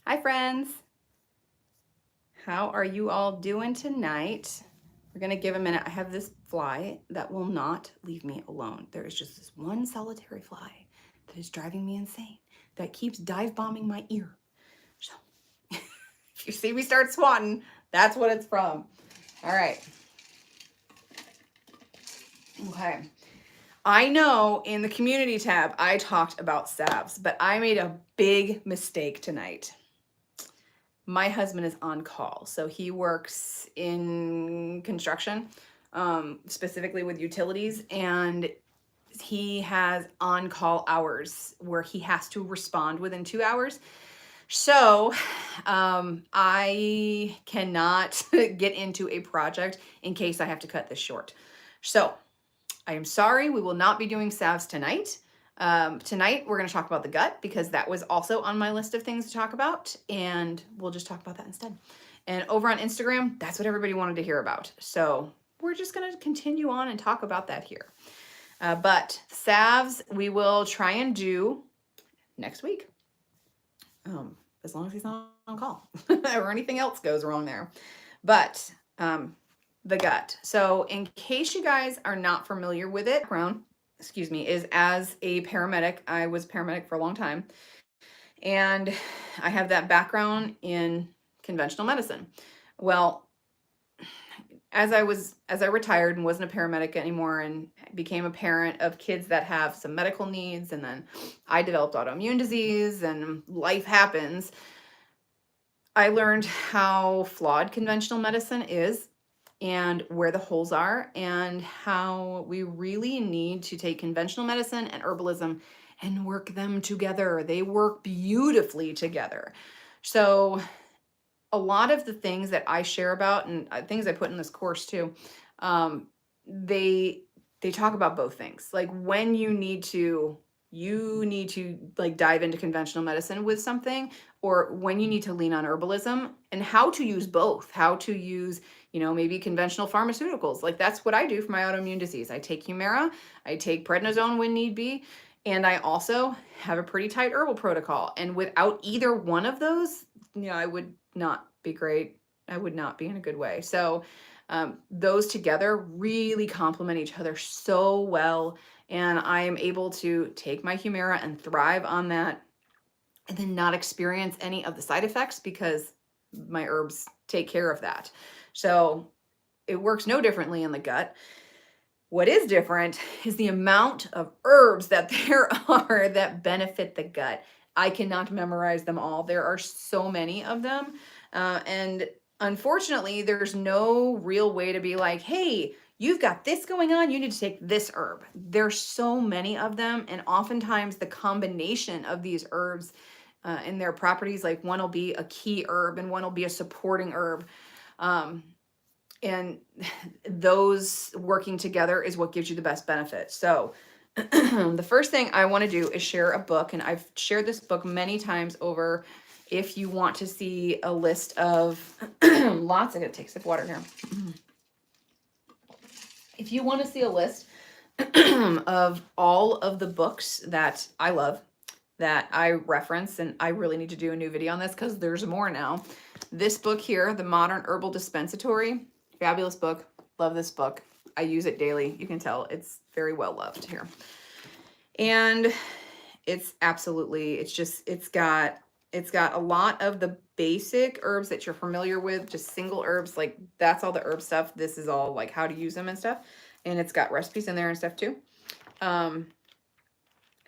Hi friends, how are you all doing tonight? We're gonna give a minute. I have this fly that will not leave me alone. There is just this one solitary fly that is driving me insane, that keeps dive bombing my ear. So if you see me start swatting, that's what it's from. All right, okay. I know in the community tab I talked about salves, but I made a big mistake tonight. My husband is on call, so he works in construction, specifically with utilities, and he has on-call hours where he has to respond within 2 hours. So I cannot get into a project in case I have to cut this short. So I am sorry, we will not be doing salves tonight. Tonight, we're going to talk about the gut because that was also on my list of things to talk about, and we'll just talk about that instead. And over on Instagram, that's what everybody wanted to hear about. So we're just going to continue on and talk about that here. But salves, we will try and do next week, as long as he's not on call or anything else goes wrong there. But the gut. So in case you guys are not familiar with it, background, excuse me, is as a paramedic. I was a paramedic for a long time, and I have that background in conventional medicine. Well, as I retired and wasn't a paramedic anymore and became a parent of kids that have some medical needs, and then I developed autoimmune disease and life happens, I learned how flawed conventional medicine is and where the holes are, and how we really need to take conventional medicine and herbalism and work them together. They work beautifully together. So a lot of the things that I share about, and things I put in this course too, um, they they talk about both things. Like when you need to like dive into conventional medicine with something, or when you need to lean on herbalism, and how to use both, how to use, maybe conventional pharmaceuticals. Like that's what I do for my autoimmune disease. I take Humira, I take prednisone when need be, and I also have a pretty tight herbal protocol. And without either one of those, I would not be great. I would not be in a good way. So those together really complement each other so well. And I am able to take my Humira and thrive on that, and then not experience any of the side effects because my herbs take care of that. So it works no differently in the gut. What is different is the amount of herbs that there are that benefit the gut. I cannot memorize them all. There are so many of them. And unfortunately, there's no real way to be like, hey, you've got this going on, you need to take this herb. There's so many of them. And oftentimes, the combination of these herbs and their properties, like one will be a key herb and one will be a supporting herb. And those working together is what gives you the best benefit. So the first thing I want to do is share a book, and I've shared this book many times over. If you want to see a list of lots, I gotta take a sip of water here. If you want to see a list of all of the books that I love, that I reference, and I really need to do a new video on this because there's more now. This book here, The Modern Herbal Dispensatory, fabulous book. Love this book. I use it daily. You can tell it's very well loved here. And it's absolutely, it's got a lot of the basic herbs that you're familiar with, just single herbs. Like that's all the herb stuff. This is all like how to use them and stuff. And it's got recipes in there and stuff too.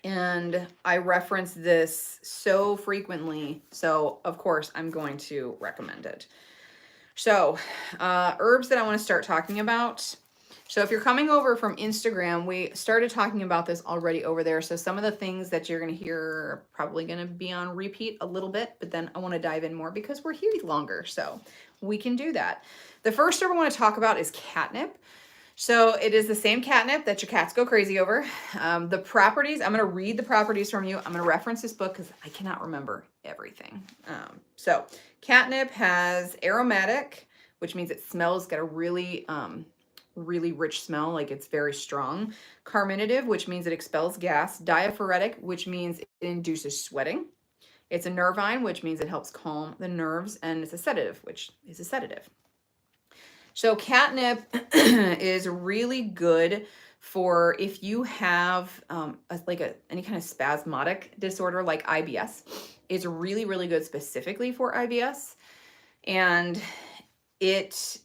And I reference this so frequently, so of course I'm going to recommend it. So herbs that I want to start talking about. So if you're coming over from Instagram, we started talking about this already over there. So some of the things that you're going to hear are probably going to be on repeat a little bit, but then I want to dive in more because we're here longer, so we can do that. The first herb I want to talk about is catnip. So it is the same catnip that your cats go crazy over. The properties, I'm going to read the properties from you. I'm going to reference this book because I cannot remember everything. So catnip has aromatic, which means it smells, got a really, really rich smell, like it's very strong. Carminative, which means it expels gas. Diaphoretic, which means it induces sweating. It's a nervine, which means it helps calm the nerves, and it's a sedative, which is a sedative. So catnip is really good for if you have any kind of spasmodic disorder like IBS. It's really, really good specifically for IBS. And it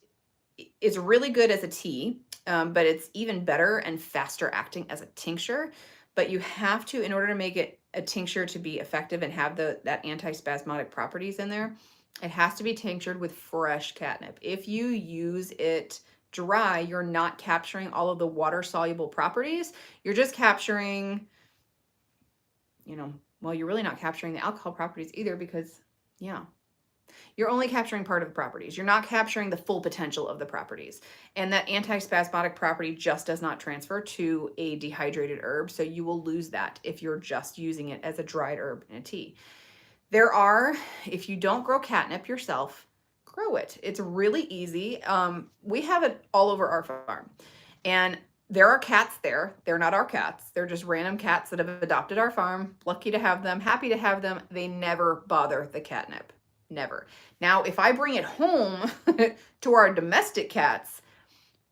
is really good as a tea, but it's even better and faster acting as a tincture. But you have to, in order to make it a tincture to be effective and have that antispasmodic properties in there, it has to be tinctured with fresh catnip. If you use it dry, you're not capturing all of the water-soluble properties. You're just capturing, well, you're really not capturing the alcohol properties either because, yeah, you're only capturing part of the properties. You're not capturing the full potential of the properties. And that antispasmodic property just does not transfer to a dehydrated herb. So you will lose that if you're just using it as a dried herb in a tea. If you don't grow catnip yourself, grow it. It's really easy. We have it all over our farm. And there are cats there. They're not our cats. They're just random cats that have adopted our farm. Lucky to have them. Happy to have them. They never bother the catnip. Never. Now, if I bring it home to our domestic cats,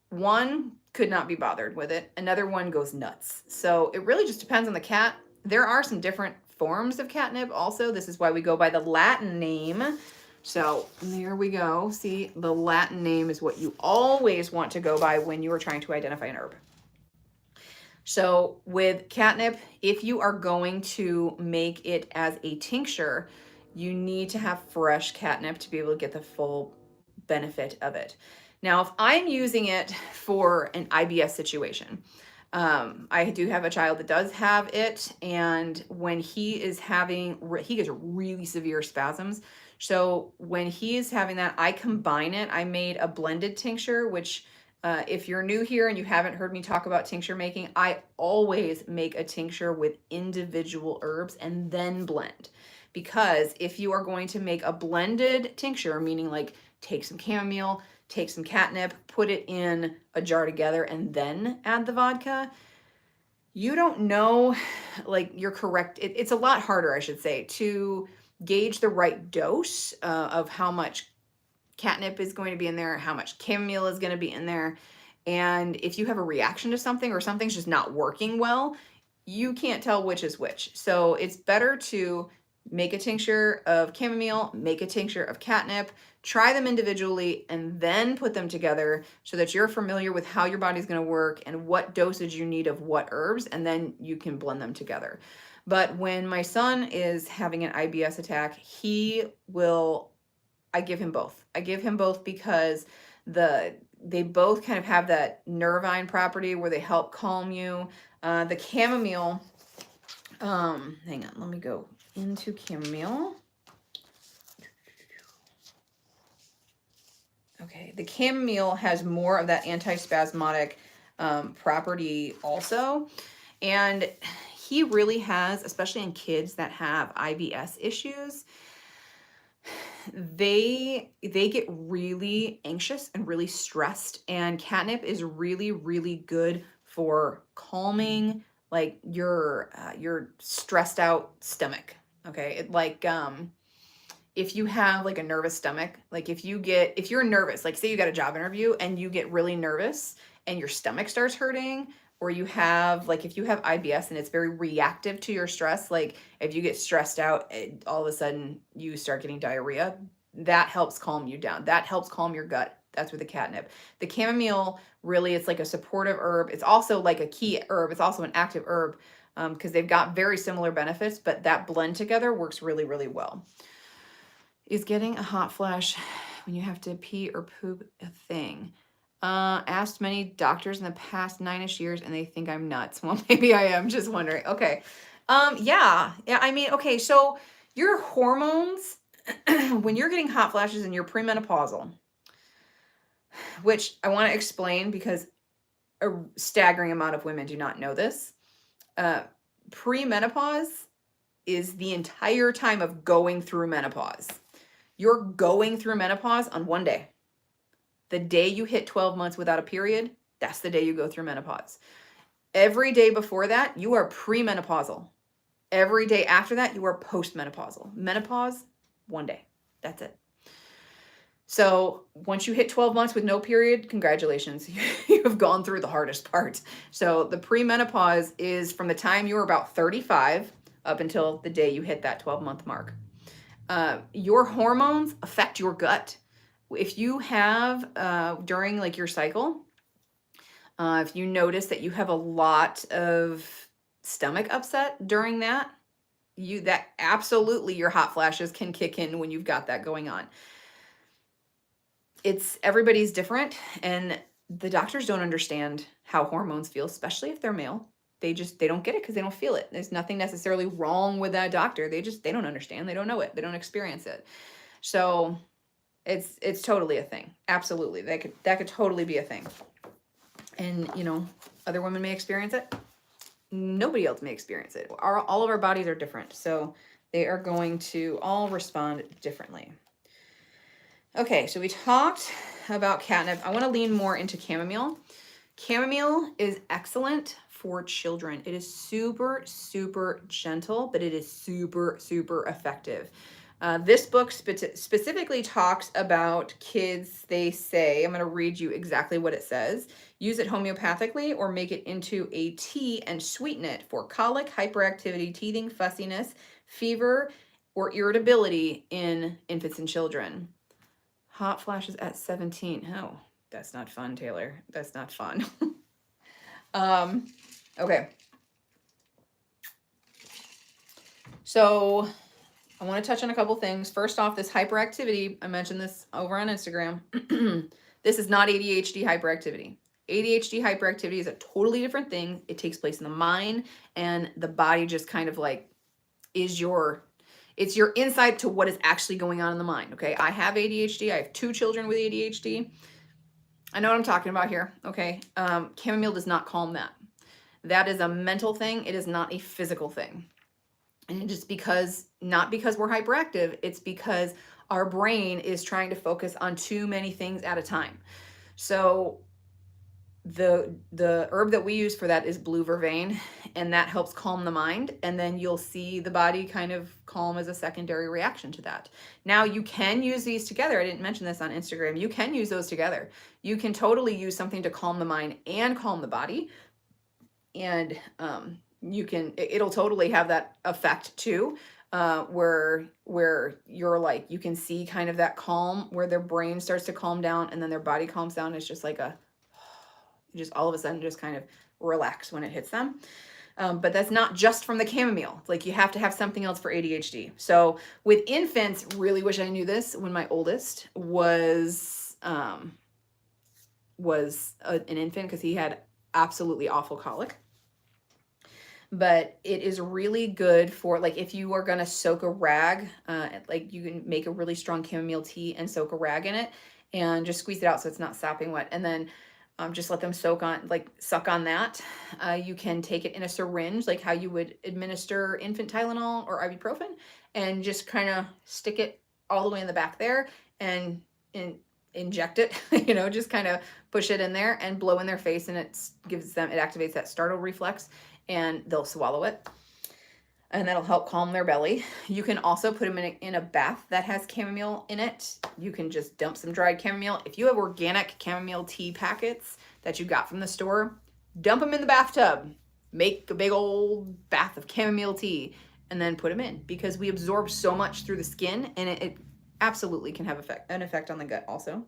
one could not be bothered with it. Another one goes nuts. So it really just depends on the cat. There are some different forms of catnip also. This is why we go by the Latin name. So there we go. See, the Latin name is what you always want to go by when you are trying to identify an herb. So with catnip, if you are going to make it as a tincture, you need to have fresh catnip to be able to get the full benefit of it. Now, if I'm using it for an IBS situation, I do have a child that does have it, and when he gets really severe spasms. So when he is having that, I combine it. I made a blended tincture, which if you're new here and you haven't heard me talk about tincture making, I always make a tincture with individual herbs and then blend. Because if you are going to make a blended tincture, meaning like take some chamomile, take some catnip, put it in a jar together, and then add the vodka, you don't know, like you're correct. It's a lot harder, I should say, to gauge the right dose of how much catnip is going to be in there, how much chamomile is going to be in there. And if you have a reaction to something or something's just not working well, you can't tell which is which. So it's better to make a tincture of chamomile, make a tincture of catnip, try them individually, and then put them together so that you're familiar with how your body's going to work and what dosage you need of what herbs, and then you can blend them together. But when my son is having an IBS attack, I give him both. I give him both because they both kind of have that nervine property where they help calm you. The chamomile, hang on, let me go into chamomile. Okay, the chamomile has more of that antispasmodic property also. And he really has, especially in kids that have IBS issues, they get really anxious and really stressed, and catnip is really, really good for calming like your stressed out stomach. Okay, if you have like a nervous stomach, like if you're nervous, like say you got a job interview and you get really nervous and your stomach starts hurting, or you have if you have IBS and it's very reactive to your stress, like if you get stressed out, all of a sudden you start getting diarrhea, that helps calm you down. That helps calm your gut. That's with the catnip. The chamomile, really, it's like a supportive herb. It's also like a key herb. It's also an active herb because they've got very similar benefits, but that blend together works really, really well. Is getting a hot flash when you have to pee or poop a thing? Asked many doctors in the past 9-ish years and they think I'm nuts. Well, maybe I am, just wondering. Okay. Yeah. I mean, okay, so your hormones, when you're getting hot flashes and you're premenopausal, which I want to explain because a staggering amount of women do not know this. Premenopause is the entire time of going through menopause. You're going through menopause on one day. The day you hit 12 months without a period, that's the day you go through menopause. Every day before that, you are premenopausal. Every day after that, you are postmenopausal. Menopause, 1 day. That's it. So once you hit 12 months with no period, congratulations. You have gone through the hardest part. So the premenopause is from the time you're about 35 up until the day you hit that 12-month mark. Your hormones affect your gut. If you have, during like your cycle, if you notice that you have a lot of stomach upset during that, that absolutely your hot flashes can kick in when you've got that going on. Everybody's different, and the doctors don't understand how hormones feel, especially if they're male. They don't get it because they don't feel it. There's nothing necessarily wrong with that doctor. They don't understand. They don't know it. They don't experience it. So it's totally a thing. Absolutely. That could totally be a thing. And other women may experience it. Nobody else may experience it. All of our bodies are different. So they are going to all respond differently. Okay, so we talked about catnip. I want to lean more into chamomile. Chamomile is excellent for children. It is super, super gentle, but it is super, super effective. This book specifically talks about kids. They say, I'm going to read you exactly what it says. Use it homeopathically or make it into a tea and sweeten it for colic, hyperactivity, teething, fussiness, fever, or irritability in infants and children. Hot flashes at 17. Oh, that's not fun, Taylor. That's not fun. Okay. So I want to touch on a couple things. First off, this hyperactivity. I mentioned this over on Instagram. This is not ADHD hyperactivity. ADHD hyperactivity is a totally different thing. It takes place in the mind, and the body just kind of like it's your insight to what is actually going on in the mind. Okay. I have ADHD. I have 2 children with ADHD. I know what I'm talking about here. Okay. Chamomile does not calm that. That is a mental thing. It is not a physical thing. And just not because we're hyperactive, it's because our brain is trying to focus on too many things at a time. So the herb that we use for that is blue vervain, and that helps calm the mind, and then you'll see the body kind of calm as a secondary reaction to that. Now you can use these together. I didn't mention this on Instagram. You can use those together. You can totally use something to calm the mind and calm the body, and it'll totally have that effect too, where you're like, you can see kind of that calm where their brain starts to calm down and then their body calms down. It's just like just all of a sudden just kind of relax when it hits them. But that's not just from the chamomile. Like, you have to have something else for ADHD. So with infants, really wish I knew this when my oldest was an infant, because he had absolutely awful colic. But it is really good for, like, if you are going to soak a rag, like, you can make a really strong chamomile tea and soak a rag in it and just squeeze it out so it's not sopping wet. And then just let them suck on that. You can take it in a syringe, like how you would administer infant Tylenol or ibuprofen, and just kind of stick it all the way in the back there and inject it, just kind of push it in there and blow in their face, and it activates that startle reflex, and they'll swallow it. And that'll help calm their belly. You can also put them in a bath that has chamomile in it. You can just dump some dried chamomile. If you have organic chamomile tea packets that you got from the store, dump them in the bathtub. Make a big old bath of chamomile tea and then put them in, because we absorb so much through the skin, and it absolutely can have an effect on the gut also.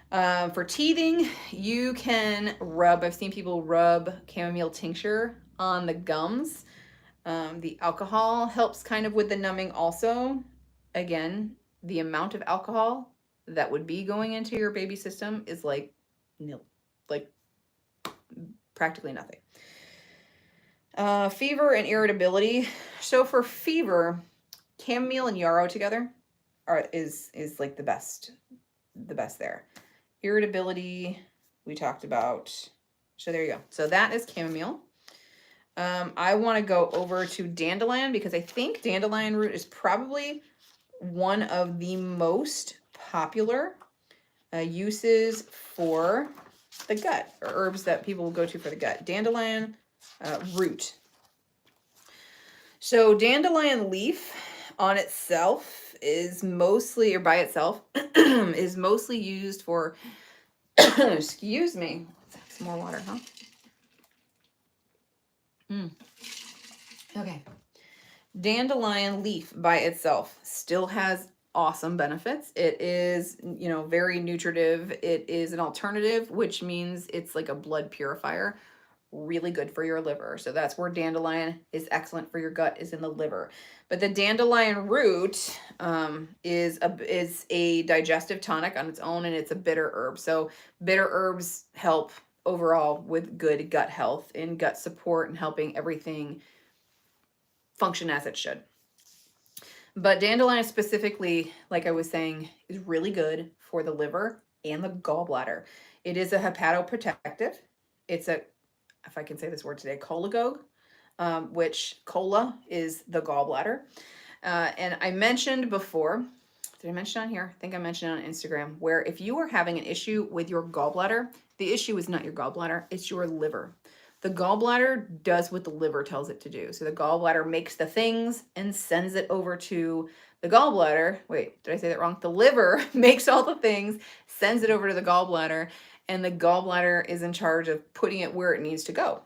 For teething, you can I've seen people rub chamomile tincture on the gums. The alcohol helps kind of with the numbing also. Again, the amount of alcohol that would be going into your baby system is like nil, like practically nothing. Fever and irritability. So for fever, chamomile and yarrow together is like the best there. Irritability, we talked about. So there you go. So that is chamomile. I want to go over to dandelion, because I think dandelion root is probably one of the most popular uses for the gut, or herbs that people will go to for the gut. Dandelion root. So dandelion leaf on itself is mostly, or by itself, is mostly used for, excuse me, let's have some more water, huh? Okay. Dandelion leaf by itself still has awesome benefits. It is, very nutritive. It is an alternative, which means it's like a blood purifier, really good for your liver. So that's where dandelion is excellent for your gut, is in the liver. But the dandelion root is a digestive tonic on its own, and it's a bitter herb. So bitter herbs help overall with good gut health and gut support and helping everything function as it should. But dandelion specifically, like I was saying, is really good for the liver and the gallbladder. It is a hepatoprotective. It's a, if I can say this word today, cholagogue, which chola is the gallbladder. And I mentioned before, did I mention on here? I think I mentioned it on Instagram, where if you are having an issue with your gallbladder, the issue is not your gallbladder, it's your liver. The gallbladder does what the liver tells it to do. So the gallbladder makes the things and sends it over to the gallbladder. Wait, did I say that wrong? The liver makes all the things, sends it over to the gallbladder, and the gallbladder is in charge of putting it where it needs to go,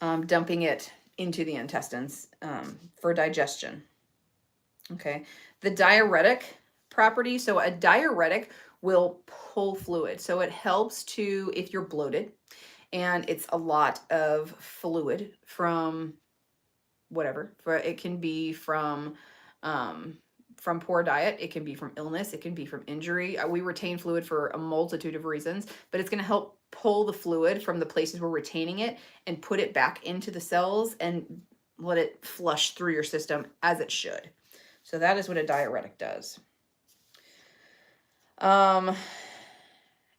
dumping it into the intestines for digestion. Okay, the diuretic property. So a diuretic will pull fluid. So it helps to, if you're bloated, and it's a lot of fluid from whatever. It can be from poor diet, it can be from illness, it can be from injury. We retain fluid for a multitude of reasons, but it's going to help pull the fluid from the places we're retaining it and put it back into the cells and let it flush through your system as it should. So that is what a diuretic does.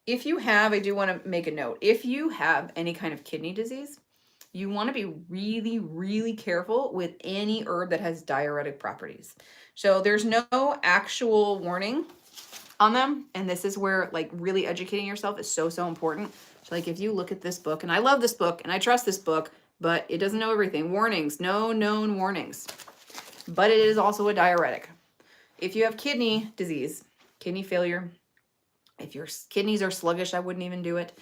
If you have, I do want to make a note, if you have any kind of kidney disease, you want to be really, really careful with any herb that has diuretic properties. So there's no actual warning on them. And this is where like really educating yourself is so, so important. So like if you look at this book, and I love this book and I trust this book, but it doesn't know everything. Warnings, no known warnings. But it is also a diuretic. If you have kidney disease, kidney failure, if your kidneys are sluggish, I wouldn't even do it.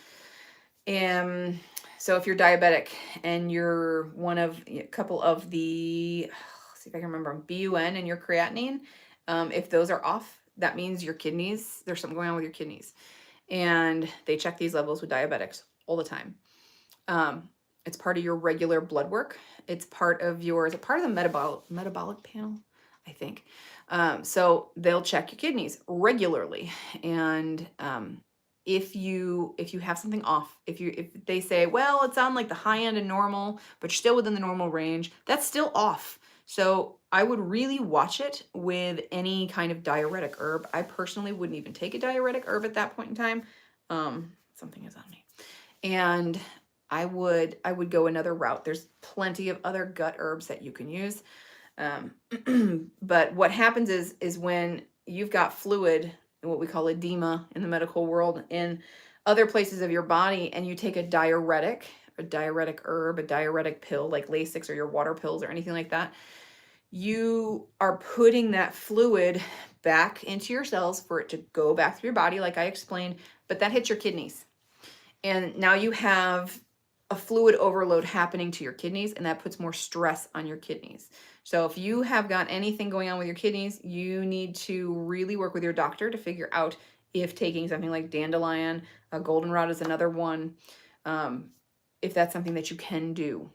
So if you're diabetic and you're one of a couple of the, let's see if I can remember, BUN and your creatinine, if those are off, that means your kidneys, there's something going on with your kidneys. And they check these levels with diabetics all the time. It's part of your regular blood work. It's part of your, is it part of the metabolic panel? I think. So they'll check your kidneys regularly. And if you have something off, if they say, well, it's on like the high end of normal, but you're still within the normal range, that's still off. So I would really watch it with any kind of diuretic herb. I personally wouldn't even take a diuretic herb at that point in time. Something is on me. And I would go another route. There's plenty of other gut herbs that you can use. But what happens is when you've got fluid, and what we call edema in the medical world, in other places of your body, and you take a diuretic herb, a diuretic pill like Lasix or your water pills or anything like that, you are putting that fluid back into your cells for it to go back through your body, like I explained, but that hits your kidneys. And now you have a fluid overload happening to your kidneys, and that puts more stress on your kidneys. So if you have got anything going on with your kidneys, you need to really work with your doctor to figure out if taking something like dandelion, goldenrod is another one, if that's something that you can do.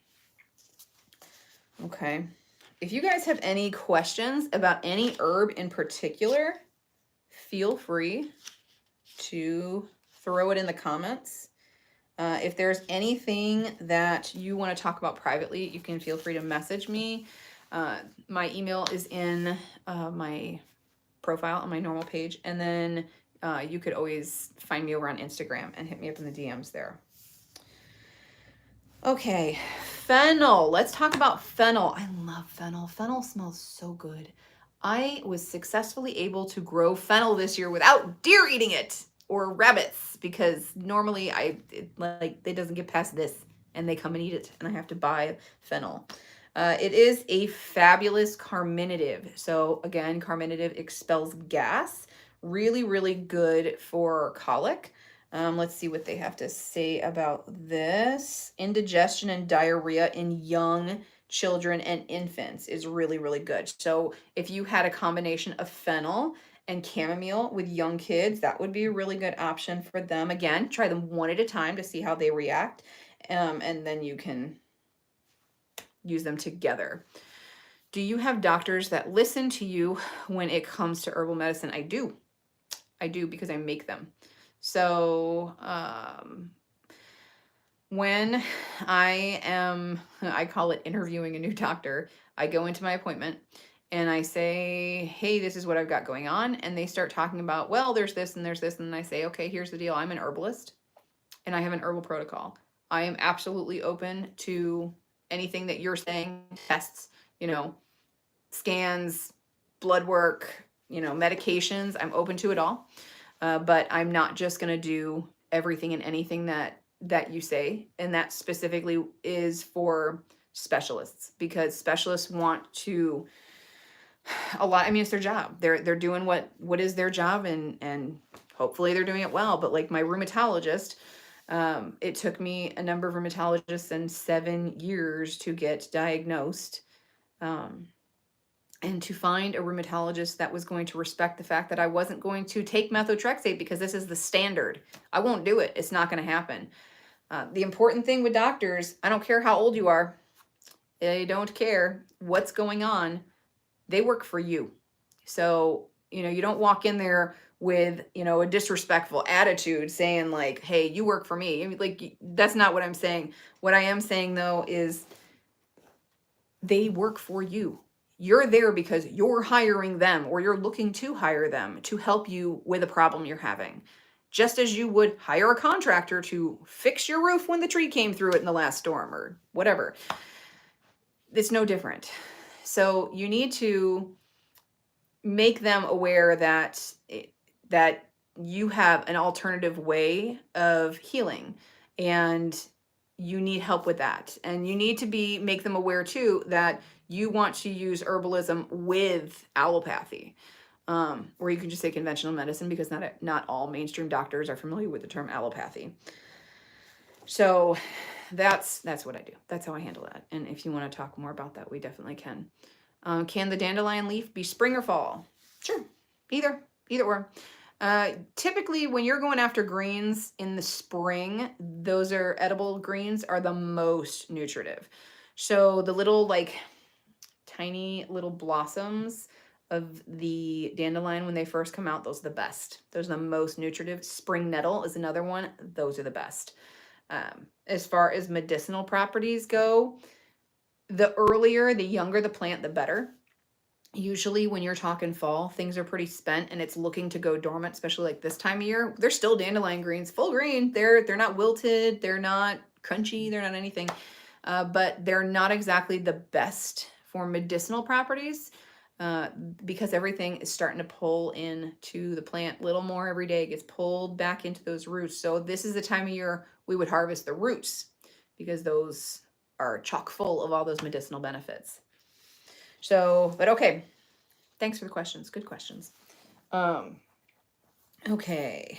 Okay. If you guys have any questions about any herb in particular, feel free to throw it in the comments. If there's anything that you want to talk about privately, you can feel free to message me. My email is in my profile on my normal page. And then you could always find me over on Instagram and hit me up in the DMs there. Okay, fennel. Let's talk about fennel. I love fennel. Fennel smells so good. I was successfully able to grow fennel this year without deer eating it or rabbits, because normally it doesn't get past this and they come and eat it and I have to buy fennel. It is a fabulous carminative. So again, carminative expels gas. Really, really good for colic. Let's see what they have to say about this. Indigestion and diarrhea in young children and infants is really, really good. So if you had a combination of fennel and chamomile with young kids, that would be a really good option for them. Again, try them one at a time to see how they react. And then you can use them together. Do you have doctors that listen to you when it comes to herbal medicine? I do. I do, because I make them. So when I call it interviewing a new doctor, I go into my appointment and I say, hey, this is what I've got going on. And they start talking about, well, there's this and there's this. And I say, okay, here's the deal. I'm an herbalist and I have an herbal protocol. I am absolutely open to anything that you're saying, tests, scans, blood work, medications. I'm open to it all. But I'm not just going to do everything and anything that you say. And that specifically is for specialists, because specialists want to it's their job. They're doing what is their job, and hopefully they're doing it well. But like my rheumatologist, it took me a number of rheumatologists and 7 years to get diagnosed. And to find a rheumatologist that was going to respect the fact that I wasn't going to take methotrexate because this is the standard. I won't do it. It's not going to happen. The important thing with doctors, I don't care how old you are. They don't care what's going on. They work for you. So, you don't walk in there with, a disrespectful attitude saying like, hey, you work for me. I mean, like, that's not what I'm saying. What I am saying though is they work for you. You're there because you're hiring them, or you're looking to hire them to help you with a problem you're having. Just as you would hire a contractor to fix your roof when the tree came through it in the last storm or whatever. It's no different. So you need to make them aware that you have an alternative way of healing, and you need help with that. And you need to make them aware too that you want to use herbalism with allopathy, or you can just say conventional medicine, because not all mainstream doctors are familiar with the term allopathy. So that's what I do. That's how I handle that. And if you want to talk more about that, we definitely can. Can the dandelion leaf be spring or fall? Sure, either or. Typically, when you're going after greens in the spring, those are edible greens, are the most nutritive. So the little tiny little blossoms of the dandelion when they first come out, those are the best. Those are the most nutritive. Spring nettle is another one. Those are the best. As far as medicinal properties go, the earlier, the younger the plant, the better. Usually when you're talking fall, things are pretty spent and it's looking to go dormant, especially like this time of year. They're still dandelion greens, full green. They're not wilted. They're not crunchy. They're not anything. But they're not exactly the best for medicinal properties, because everything is starting to pull into the plant a little more every day. It gets pulled back into those roots. So this is the time of year we would harvest the roots, because those are chock full of all those medicinal benefits. So, but okay. Thanks for the questions. Good questions. Okay.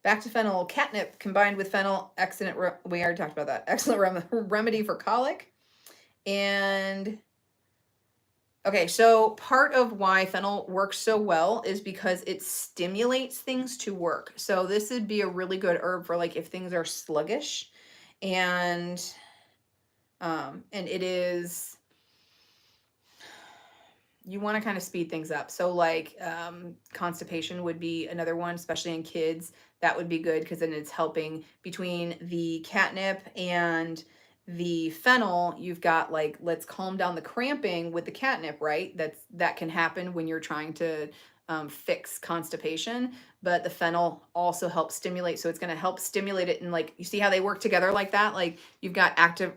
Back to fennel. Catnip combined with fennel. Excellent. We already talked about that. Excellent remedy for colic. And okay, so part of why fennel works so well is because it stimulates things to work. So this would be a really good herb for if things are sluggish, and it is, you want to kind of speed things up. So constipation would be another one, especially in kids. That would be good, because then it's helping between the catnip and the fennel. You've got let's calm down the cramping with the catnip, right? That can happen when you're trying to fix constipation, but the fennel also helps stimulate. So it's going to help stimulate it. And you see how they work together like that? You've got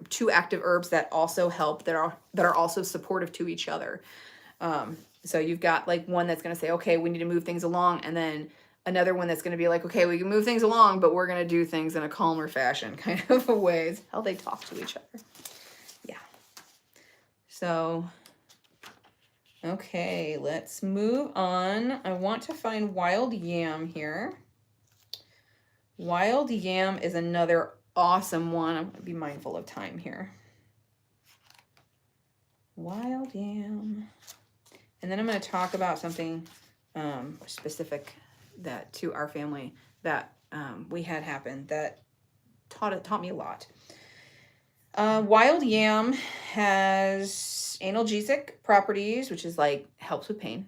two active herbs that also help, that are also supportive to each other. So you've got one that's going to say, okay, we need to move things along. And then another one that's going to be okay, we can move things along, but we're going to do things in a calmer fashion kind of a way. It's how they talk to each other. Yeah. So, okay, let's move on. I want to find wild yam here. Wild yam is another awesome one. I'm going to be mindful of time here. Wild yam. And then I'm going to talk about something specific that to our family that we had happen that taught me a lot. Wild yam has analgesic properties, which is like helps with pain,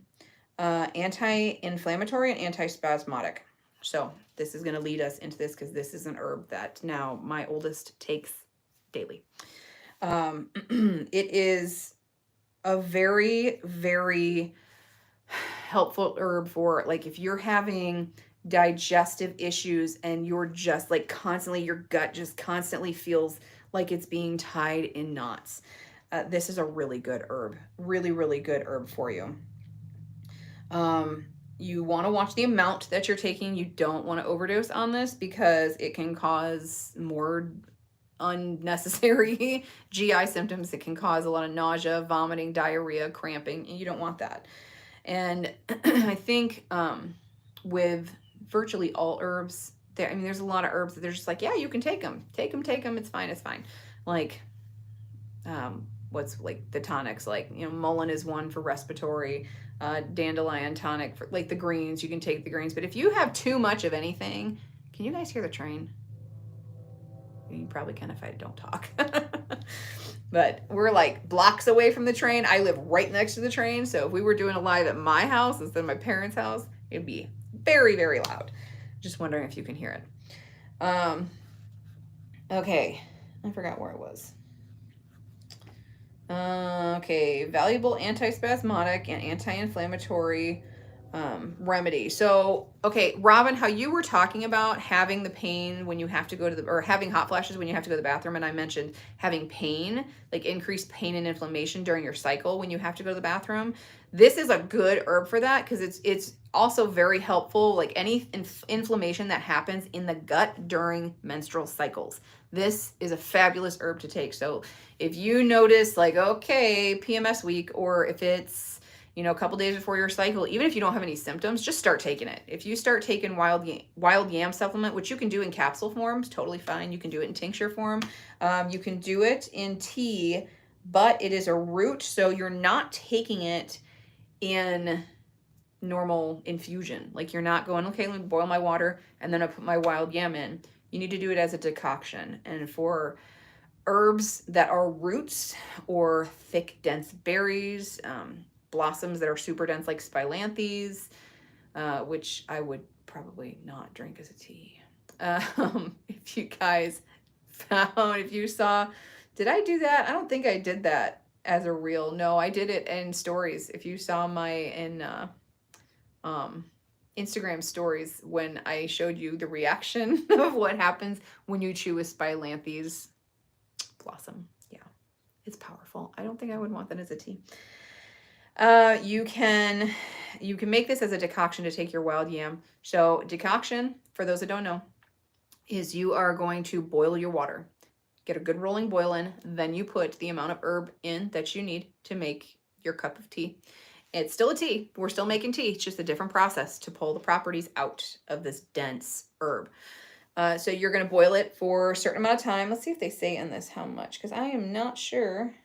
anti-inflammatory and antispasmodic. So this is going to lead us into this because this is an herb that now my oldest takes daily. It is a very, very helpful herb for like if you're having digestive issues and you're just like constantly, your gut just constantly feels like it's being tied in knots. This is a really good herb, really, really good herb for you. You want to watch the amount that you're taking. You don't want to overdose on this because it can cause more unnecessary GI symptoms. It can cause a lot of nausea, vomiting, diarrhea, cramping, and you don't want that. And I think with virtually all herbs, I mean, there's a lot of herbs that they're just like, yeah, you can take them. Take them. It's fine. It's fine. Like, what's like the tonics, like, you know, mullein is one for respiratory, dandelion tonic for like the greens. You can take the greens. But if you have too much of anything, can you guys hear the train? You probably can if I don't talk. But we're like blocks away from the train. I live right next to the train. So if we were doing a live at my house instead of my parents' house, it'd be very, very loud. Just wondering if you can hear it. Okay. I forgot where it was. Okay. Valuable antispasmodic and anti-inflammatory remedy. So, okay, Robin, how you were talking about having the pain when you have to go to the, or having hot flashes when you have to go to the bathroom. And I mentioned having pain, like increased pain and inflammation during your cycle when you have to go to the bathroom. This is a good herb for that because it's also very helpful, like any inflammation that happens in the gut during menstrual cycles. This is a fabulous herb to take. So if you notice like, okay, PMS week, or if it's, you know, a couple days before your cycle, even if you don't have any symptoms, just start taking it. If you start taking wild yam supplement, which you can do in capsule forms, totally fine. You can do it in tincture form. You can do it in tea, but it is a root, so you're not taking it in normal infusion. Like you're not going, okay, let me boil my water and then I put my wild yam in. You need to do it as a decoction. And for herbs that are roots or thick, dense berries, blossoms that are super dense like spilanthes, which I would probably not drink as a tea. If you guys found, if you saw, did I do that? I don't think I did that as a reel. No, I did it in stories. If you saw my Instagram stories when I showed you the reaction of what happens when you chew a spilanthes blossom. Yeah, it's powerful. I don't think I would want that as a tea. You can make this as a decoction to take your wild yam. So decoction, for those that don't know, is you are going to boil your water. Get a good rolling boil in, then you put the amount of herb in that you need to make your cup of tea. It's still a tea. We're still making tea. It's just a different process to pull the properties out of this dense herb. So you're going to boil it for a certain amount of time. Let's see if they say in this how much, because I am not sure.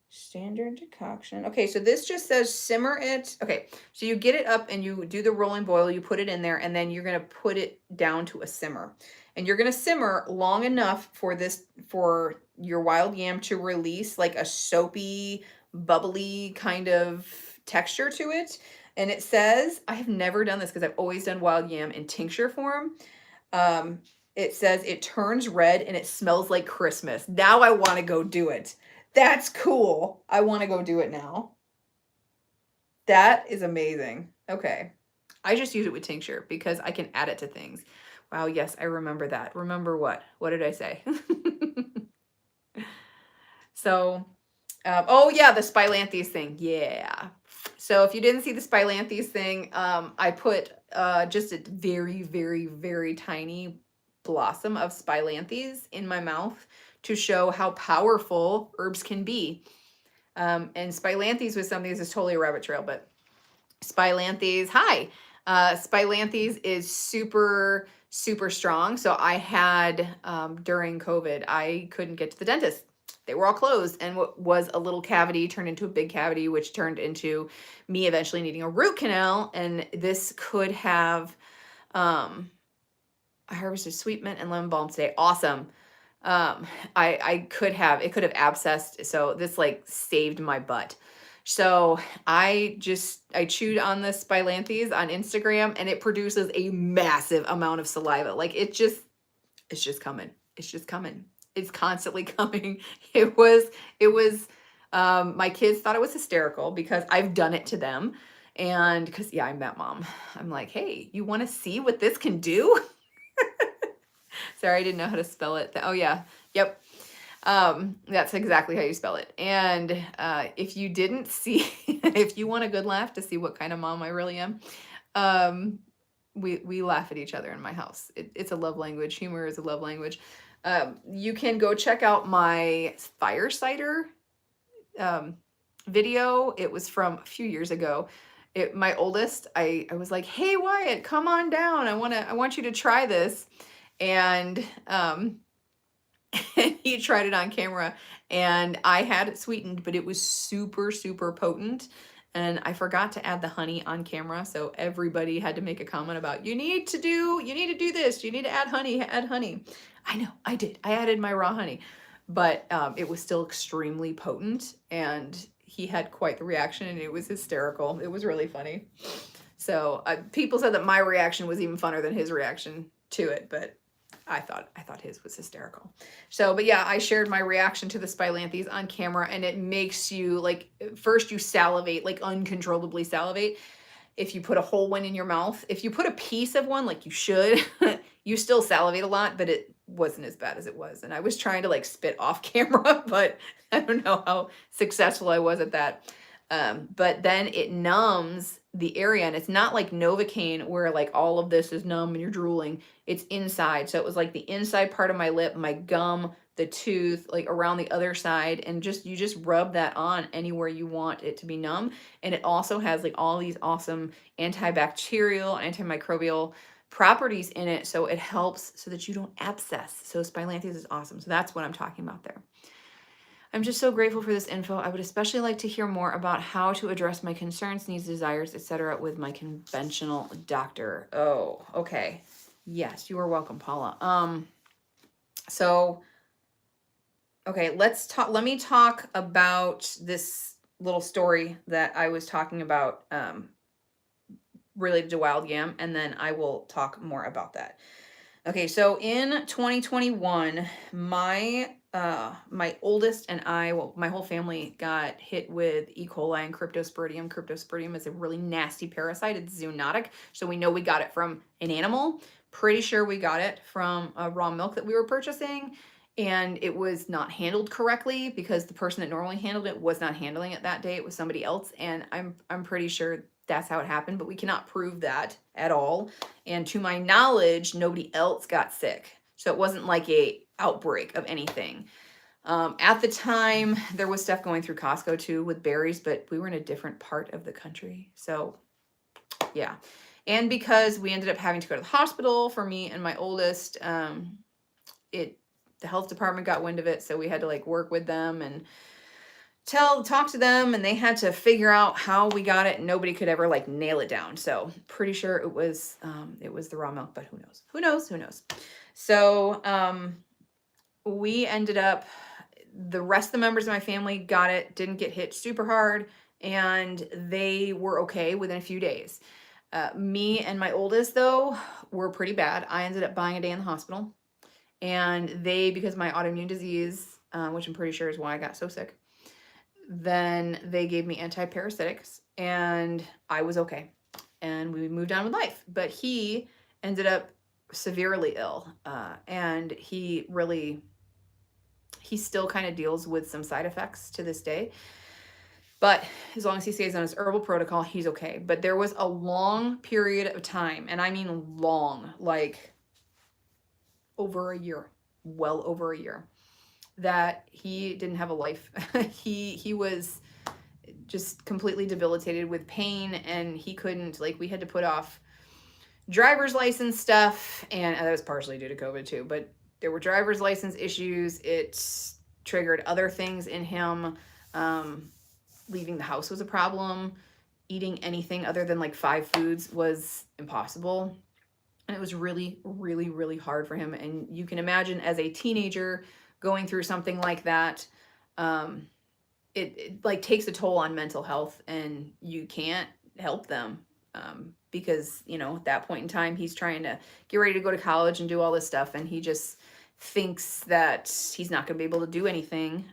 Standard decoction. Okay, so this just says simmer it. Okay, so you get it up and you do the rolling boil, you put it in there, and then you're going to put it down to a simmer. And you're going to simmer long enough for your wild yam to release like a soapy, bubbly kind of texture to it. And it says, I have never done this because I've always done wild yam in tincture form. It says it turns red and it smells like Christmas. Now I want to go do it. That's cool. I want to go do it now. That is amazing. Okay. I just use it with tincture because I can add it to things. Wow, yes, I remember that. Remember what? What did I say? So, oh yeah, the spilanthes thing. Yeah. So if you didn't see the spilanthes thing, I put just a very, very, very tiny blossom of spilanthes in my mouth to show how powerful herbs can be. And Spilanthes was something, this is totally a rabbit trail, but Spilanthes, hi. Spilanthes is super, super strong. So I had, during COVID, I couldn't get to the dentist. They were all closed, and what was a little cavity turned into a big cavity, which turned into me eventually needing a root canal. And this could have, I harvested sweet mint and lemon balm today. Awesome. I could have, it could have abscessed. So this like saved my butt. So I chewed on the Spilanthes on Instagram, and it produces a massive amount of saliva. Like it's just coming. It's just coming. It's constantly coming. It was, my kids thought it was hysterical because I've done it to them. And because, yeah, I'm that mom. I'm like, hey, you want to see what this can do? Sorry, I didn't know how to spell it. Oh, yeah. Yep. That's exactly how you spell it. And if you didn't see, if you want a good laugh to see what kind of mom I really am, we laugh at each other in my house. It's a love language. Humor is a love language. You can go check out my fire cider video. It was from a few years ago. My oldest, I was like, hey, Wyatt, come on down. I want you to try this. And he tried it on camera, and I had it sweetened, but it was super, super potent. And I forgot to add the honey on camera. So everybody had to make a comment about, you need to do this. You need to add honey, I know I did. I added my raw honey, but it was still extremely potent, and he had quite the reaction, and it was hysterical. It was really funny. So people said that my reaction was even funner than his reaction to it, but I thought his was hysterical. So, but yeah, I shared my reaction to the Spilanthes on camera, and it makes you like, first you salivate, like uncontrollably salivate. If you put a whole one in your mouth, if you put a piece of one, like you should, you still salivate a lot, but it wasn't as bad as it was. And I was trying to like spit off camera, but I don't know how successful I was at that. But then it numbs the area, and it's not like Novocaine where like all of this is numb and you're drooling. It's inside. So it was like the inside part of my lip, my gum, the tooth, like around the other side, and you just rub that on anywhere you want it to be numb. And it also has like all these awesome antibacterial, antimicrobial properties in it, so it helps so that you don't abscess. So Spilanthes is awesome. So that's what I'm talking about there. I'm just so grateful for this info. I would especially like to hear more about how to address my concerns, needs, desires, etc. with my conventional doctor. Oh, okay. Yes, you are welcome, Paula. So, okay, let me talk about this little story that I was talking about related to wild yam, and then I will talk more about that. Okay, so in 2021, my oldest and I, well, my whole family got hit with E. coli and cryptosporidium. Cryptosporidium is a really nasty parasite. It's zoonotic, so we know we got it from an animal. Pretty sure we got it from raw milk that we were purchasing, and it was not handled correctly because the person that normally handled it was not handling it that day. It was somebody else, and I'm pretty sure that's how it happened, but we cannot prove that at all. And to my knowledge, nobody else got sick. So it wasn't like a outbreak of anything. At the time, there was stuff going through Costco too with berries, but we were in a different part of the country. So yeah. And because we ended up having to go to the hospital for me and my oldest, the health department got wind of it. So we had to like work with them and talk to them, and they had to figure out how we got it, and nobody could ever like nail it down. So pretty sure it was the raw milk, but who knows. So we ended up, the rest of the members of my family got it, didn't get hit super hard, and they were okay within a few days. Me and my oldest though were pretty bad. I ended up buying a day in the hospital, and because my autoimmune disease, which I'm pretty sure is why I got so sick, then they gave me antiparasitics, and I was okay, and we moved on with life. But he ended up severely ill, and he still kind of deals with some side effects to this day. But as long as he stays on his herbal protocol, he's okay. But there was a long period of time, and I mean long, like over a year, well over a year, that he didn't have a life. He was just completely debilitated with pain, and he couldn't, like, we had to put off driver's license stuff, and that was partially due to COVID too, but there were driver's license issues. It triggered other things in him. Um, Leaving the house was a problem. Eating anything other than like 5 foods was impossible. And it was really, really, really hard for him. And you can imagine as a teenager going through something like that, um, it like takes a toll on mental health, and you can't help them, because at that point in time he's trying to get ready to go to college and do all this stuff, and he just thinks that he's not going to be able to do anything.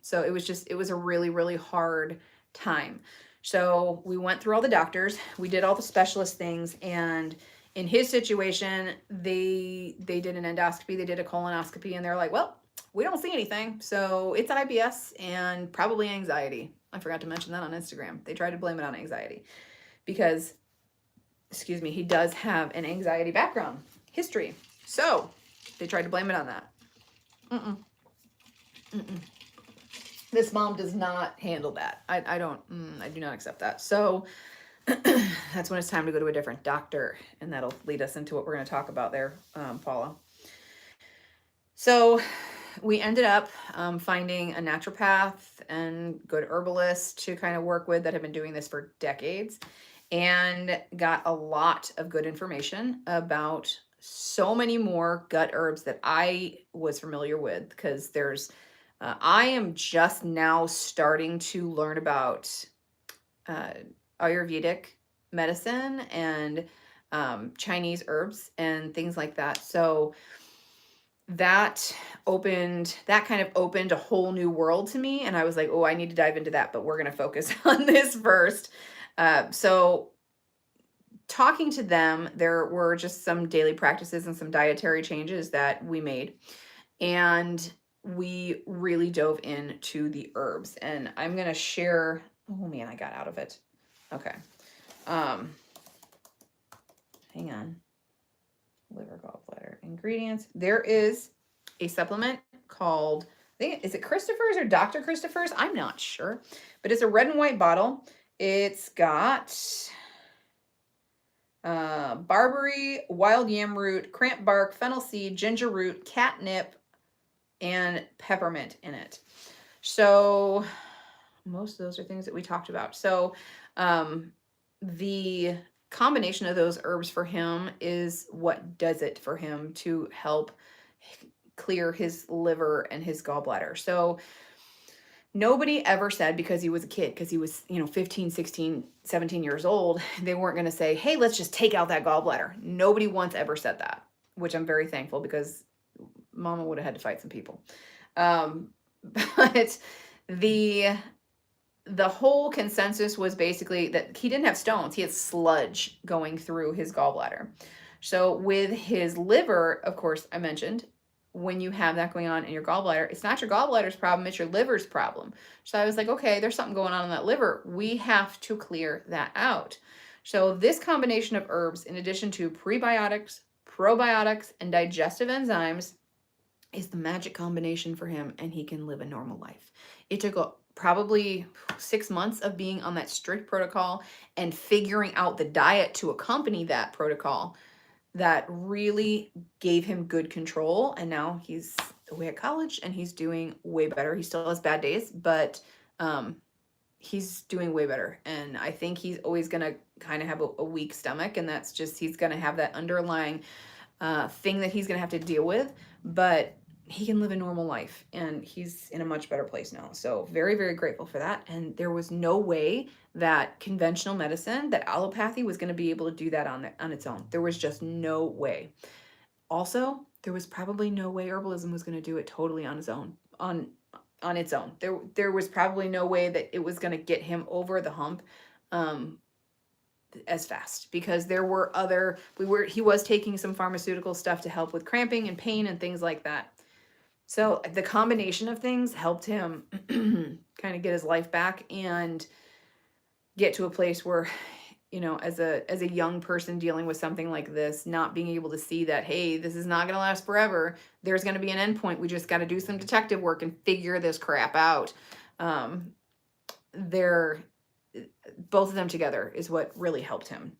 So it was a really, really hard time. So we went through all the doctors, we did all the specialist things, and in his situation, they did an endoscopy, they did a colonoscopy, and they're like, well, we don't see anything, so it's IBS and probably anxiety. I forgot to mention that on Instagram. They tried to blame it on anxiety because, excuse me, he does have an anxiety background history. So they tried to blame it on that. This mom does not handle that. I do not accept that. So that's when it's time to go to a different doctor, and that'll lead us into what we're going to talk about there, Paula. So we ended up finding a naturopath and good herbalist to kind of work with that have been doing this for decades, and got a lot of good information about so many more gut herbs that I was familiar with, because I am just now starting to learn about Ayurvedic medicine and Chinese herbs and things like that. So that kind of opened a whole new world to me, and I was like, oh, I need to dive into that, but we're going to focus on this first. So talking to them, there were just some daily practices and some dietary changes that we made, and we really dove into the herbs. And I'm going to share, oh man, I got out of it. Okay. Hang on. Liver, gallbladder, ingredients. There is a supplement called, is it Christopher's or Dr. Christopher's? I'm not sure, but it's a red and white bottle. It's got barberry, wild yam root, cramp bark, fennel seed, ginger root, catnip, and peppermint in it. So most of those are things that we talked about. So the combination of those herbs for him is what does it for him to help clear his liver and his gallbladder. So nobody ever said, because he was a kid, because he was 15, 16, 17 years old, they weren't going to say, hey, let's just take out that gallbladder. Nobody once ever said that, which I'm very thankful, because mama would have had to fight some people. But the whole consensus was basically that he didn't have stones. He had sludge going through his gallbladder. So with his liver, of course, I mentioned, when you have that going on in your gallbladder, it's not your gallbladder's problem, it's your liver's problem. So I was like, okay, there's something going on in that liver. We have to clear that out. So this combination of herbs, in addition to prebiotics, probiotics, and digestive enzymes, is the magic combination for him, and he can live a normal life. It took probably 6 months of being on that strict protocol and figuring out the diet to accompany that protocol that really gave him good control. And now he's away at college and he's doing way better. He still has bad days, but he's doing way better. And I think he's always going to kind of have a weak stomach, and that's just, he's going to have that underlying thing that he's going to have to deal with, but he can live a normal life, and he's in a much better place now. So very, very grateful for that. And there was no way that conventional medicine, that allopathy, was going to be able to do that on its own. There was just no way. Also, there was probably no way herbalism was going to do it totally on its own. On its own. There was probably no way that it was going to get him over the hump as fast, because there were he was taking some pharmaceutical stuff to help with cramping and pain and things like that. So the combination of things helped him kind of get his life back and get to a place where you know, as a young person dealing with something like this, not being able to see that, hey, this is not going to last forever. There's going to be an end point. We just got to do some detective work and figure this crap out. They're both of them together is what really helped him.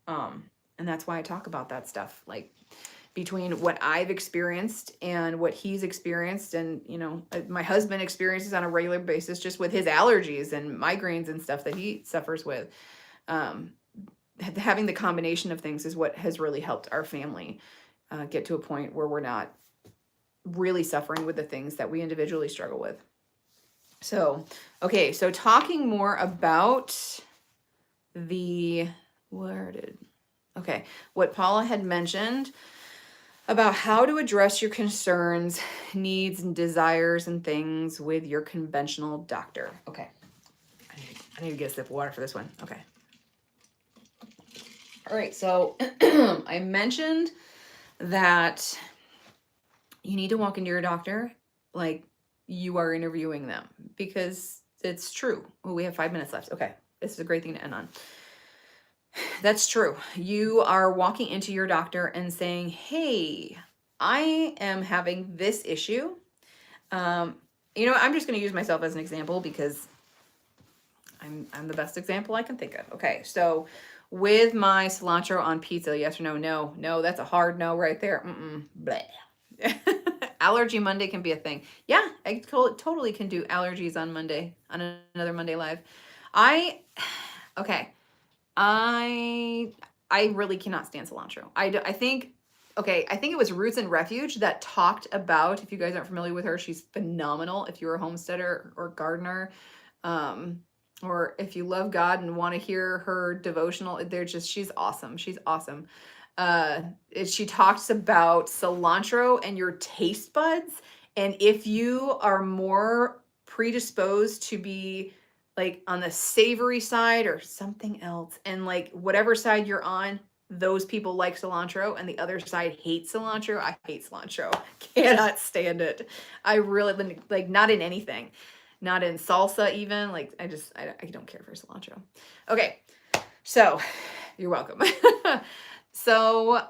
And that's why I talk about that stuff, like between what I've experienced and what he's experienced. And, you know, my husband experiences on a regular basis just with his allergies and migraines and stuff that he suffers with. Having the combination of things is what has really helped our family get to a point where we're not really suffering with the things that we individually struggle with. So, okay, so talking more about what Paula had mentioned about how to address your concerns, needs, and desires and things with your conventional doctor. Okay, I need to get a sip of water for this one. Okay. All right, so I mentioned that you need to walk into your doctor like you are interviewing them, because it's true. Well, we have 5 minutes left. Okay, this is a great thing to end on. That's true. You are walking into your doctor and saying, hey, I am having this issue. You know, I'm just going to use myself as an example because I'm the best example I can think of. Okay, so with my cilantro on pizza, yes or no? No, that's a hard no right there. Bleh. Allergy Monday can be a thing. Yeah, I totally can do allergies on Monday, on another Monday Live. Okay. I really cannot stand cilantro. I think it was Roots and Refuge that talked about, if you guys aren't familiar with her, she's phenomenal. If you're a homesteader or gardener, or if you love God and want to hear her devotional, she's awesome. She's awesome. She talks about cilantro and your taste buds. And if you are more predisposed to be like on the savory side or something else, and like whatever side you're on, those people like cilantro and the other side hate cilantro. I hate cilantro. Cannot stand it. I really, like, not in anything. Not in salsa even. Like, I don't care for cilantro. Okay. So, you're welcome. So,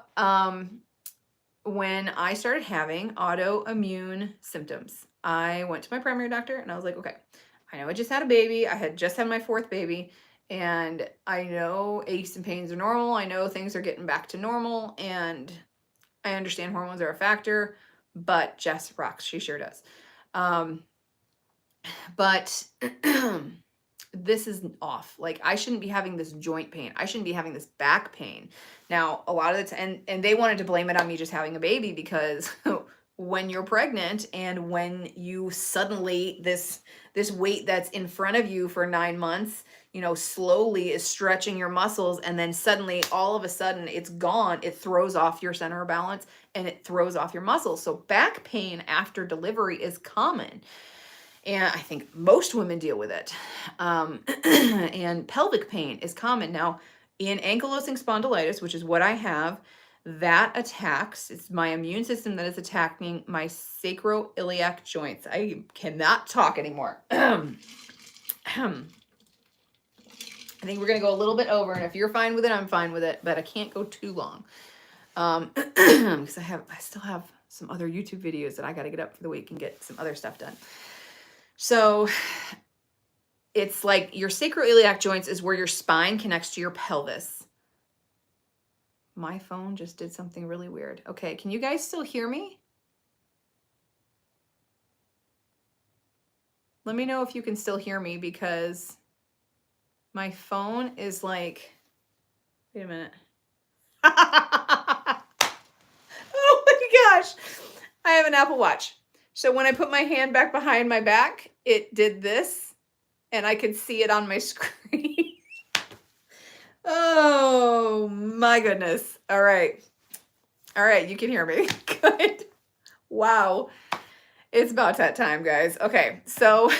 when I started having autoimmune symptoms, I went to my primary doctor and I was like, okay, I know I just had a baby. I had just had my 4th baby, and I know aches and pains are normal. I know things are getting back to normal, and I understand hormones are a factor, but Jess rocks. She sure does. But this is off. Like, I shouldn't be having this joint pain. I shouldn't be having this back pain. Now, a lot of the time, and they wanted to blame it on me just having a baby, because when you're pregnant and when you suddenly, this weight that's in front of you for 9 months, you know, slowly is stretching your muscles, and then suddenly, all of a sudden, it's gone. It throws off your center of balance and it throws off your muscles. So back pain after delivery is common. And I think most women deal with it. And pelvic pain is common. Now, in ankylosing spondylitis, which is what I have, that attacks, it's my immune system that is attacking my sacroiliac joints. I cannot talk anymore. I think we're going to go a little bit over, and if you're fine with it, I'm fine with it, but I can't go too long. Because I still have some other YouTube videos that I got to get up for the week and get some other stuff done. So it's like your sacroiliac joints is where your spine connects to your pelvis. My phone just did something really weird. Okay, can you guys still hear me? Let me know if you can still hear me, because my phone is like, wait a minute. Oh my gosh. I have an Apple Watch. So when I put my hand back behind my back, it did this, and I could see it on my screen. Oh my goodness. All right. All right, you can hear me. Good. Wow. It's about that time, guys. Okay, so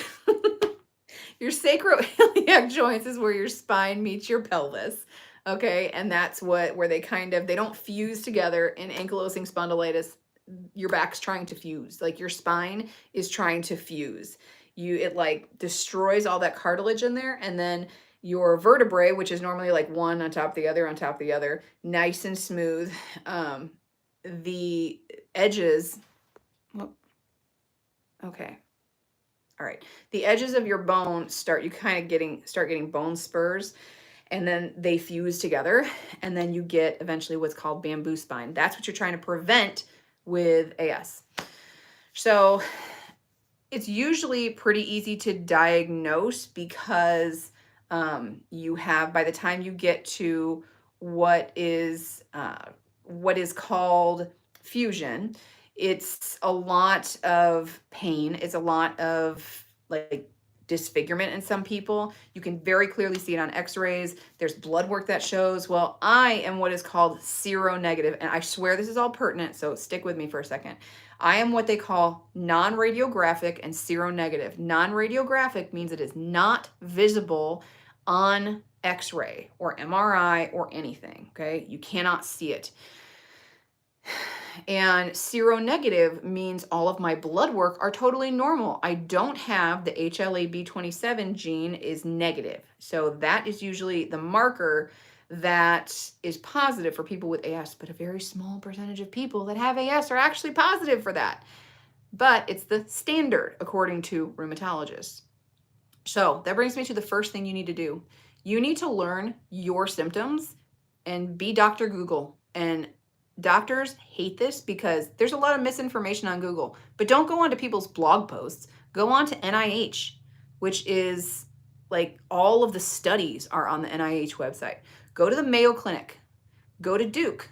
your sacroiliac joints is where your spine meets your pelvis. Okay, and that's where they they don't fuse together. In ankylosing spondylitis, your back's trying to fuse. Like, your spine is trying to fuse. It like destroys all that cartilage in there, and then your vertebrae, which is normally like one on top of the other on top of the other, nice and smooth. The edges, well, okay, all right. The edges of your bone start, you kind of start getting bone spurs, and then they fuse together, and then you get eventually what's called bamboo spine. That's what you're trying to prevent with AS. So it's usually pretty easy to diagnose because you have, by the time you get to what is called fusion, it's a lot of pain. It's a lot of like disfigurement in some people. You can very clearly see it on x-rays. There's blood work that shows. Well, I am what is called seronegative, and I swear this is all pertinent, so stick with me for a second. I am what they call non-radiographic and seronegative. Non-radiographic means it is not visible on x-ray or MRI or anything, okay? You cannot see it. And seronegative means all of my blood work are totally normal. I don't have the HLA-B27 gene is negative. So that is usually the marker that is positive for people with AS, but a very small percentage of people that have AS are actually positive for that. But it's the standard according to rheumatologists. So that brings me to the first thing you need to do. You need to learn your symptoms and be Dr. Google. And doctors hate this because there's a lot of misinformation on Google, but don't go onto people's blog posts. Go on to NIH, which is like all of the studies are on the NIH website. Go to the Mayo Clinic, go to Duke,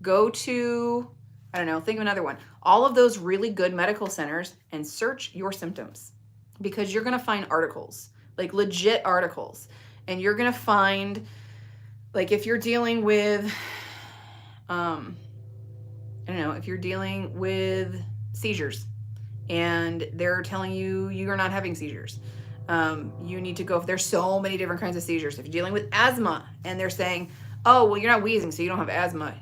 go to, I don't know, think of another one. All of those really good medical centers and search your symptoms, because you're going to find articles, like legit articles. And you're going to find, like, if you're dealing with, I don't know, if you're dealing with seizures and they're telling you you're not having seizures, you need to go, there's so many different kinds of seizures. If you're dealing with asthma and they're saying, oh, well, you're not wheezing, so you don't have asthma.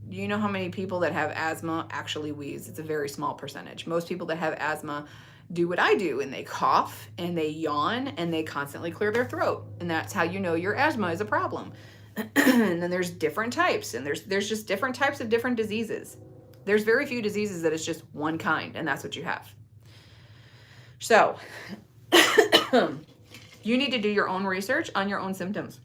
Do you know how many people that have asthma actually wheeze? It's a very small percentage. Most people that have asthma do what I do, and they cough and they yawn and they constantly clear their throat. And that's how you know your asthma is a problem. And then there's different types, and there's just different types of different diseases. There's very few diseases that it's just one kind, and that's what you have. So you need to do your own research on your own symptoms